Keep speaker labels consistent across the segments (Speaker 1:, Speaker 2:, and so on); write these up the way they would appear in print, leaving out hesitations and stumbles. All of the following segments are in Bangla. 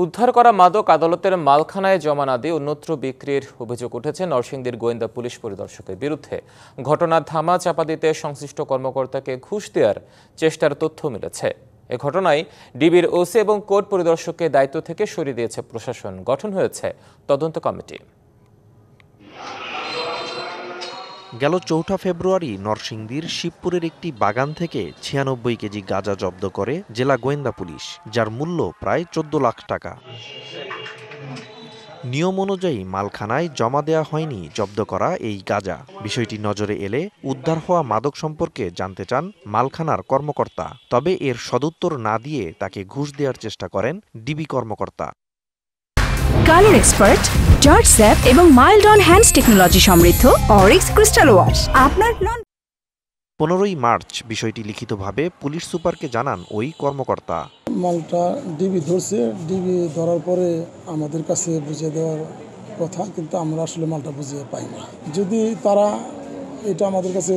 Speaker 1: উদ্ধার করা মাদক আদালতের মালখানায় জমা না দিয়ে অন্যত্র বিক্রির অভিযোগ উঠেছে নরসিংদীর গোয়েন্দা পুলিশ পরিদর্শকের বিরুদ্ধে। ঘটনার ধামা চাপা দিতে সংশ্লিষ্ট কর্মকর্তাকে ঘুষ দেওয়ার চেষ্টার তথ্য মিলেছে। এ ঘটনায় ডিবির ওসি এবং কোর্ট পরিদর্শককে দায়িত্ব থেকে সরিয়ে দিয়েছে প্রশাসন। গঠন হয়েছে তদন্ত কমিটি।
Speaker 2: গেল ৪ ফেব্রুয়ারি নরসিংদীর শিবপুরের একটি বাগান থেকে ৯৬ কেজি গাঁজা জব্দ করে জেলা গোয়েন্দা পুলিশ, যার মূল্য প্রায় ১৪ লাখ টাকা। নিয়ম অনুযায়ী মালখানায় জমা দেয়া হয়নি জব্দ করা এই গাঁজা। বিষয়টি নজরে এলে উদ্ধার হওয়া মাদক সম্পর্কে জানতে চান মালখানার কর্মকর্তা। তবে এর সদুত্তর না দিয়ে তাকে ঘুষ দেওয়ার চেষ্টা করেন ডিবি কর্মকর্তা।
Speaker 3: কালার এক্সপার্ট, জর্জ স্যাপ এবং মাইল্ড অন হ্যান্ডস টেকনোলজি সমৃদ্ধ অরিক্স ক্রিস্টাল ওয়াশ আপনার
Speaker 2: ১৫ই মার্চ বিষয়টি লিখিতভাবে পুলিশ সুপারকে জানান ওই কর্মকর্তা।
Speaker 4: মালটা ডিবি ধরছে, ডিবি ধরার পরে আমাদের কাছে বুঝিয়ে দেওয়ার কথা, কিন্তু আমরা আসলে মালটা বুঝিয়ে পাইনি। যদি তারা এটা আমাদের কাছে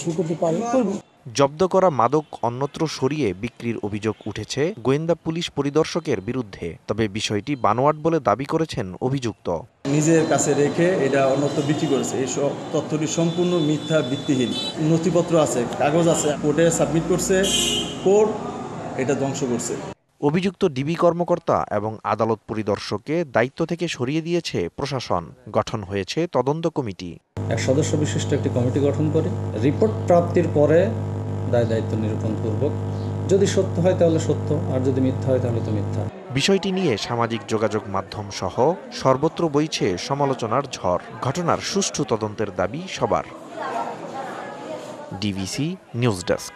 Speaker 4: শুরু করতে পারে করবে।
Speaker 2: জব্দ করা মাদক অন্যত্র সরিয়ে বিক্রির অভিযোগ উঠেছে গোয়েন্দা পুলিশ পরিদর্শকের বিরুদ্ধে। তবে বিষয়টি বানোয়াট বলে দাবি করেছেন অভিযুক্ত।
Speaker 5: নিজের কাছে রেখে এটা অন্যত্র বিক্রি করেছে। এই তথ্যটি সম্পূর্ণ মিথ্যা, ভিত্তিহীন। নথিপত্র আছে, কাগজ আছে, কোর্টে সাবমিট করছে, কোর্ট এটা ধ্বংস করছে।
Speaker 2: অভিযুক্ত ডিবি কর্মকর্তা এবং আদালত পরিদর্শককে দায়িত্ব থেকে সরিয়ে দিয়েছে প্রশাসন। গঠন হয়েছে তদন্ত কমিটি।
Speaker 6: এক সদস্য বিশিষ্ট একটি কমিটি গঠন করে রিপোর্ট প্রাপ্তির পরে দায়িত্ব নিরূপণ পূর্বক, যদি সত্য হয় তাহলে সত্য, আর যদি মিথ্যা হয় তাহলে তো মিথ্যা।
Speaker 2: বিষয়টি নিয়ে সামাজিক যোগাযোগ মাধ্যম সহ সর্বত্র বইছে সমালোচনার ঝড়। ঘটনার সুষ্ঠু তদন্তের দাবি সবার। DVC news desk.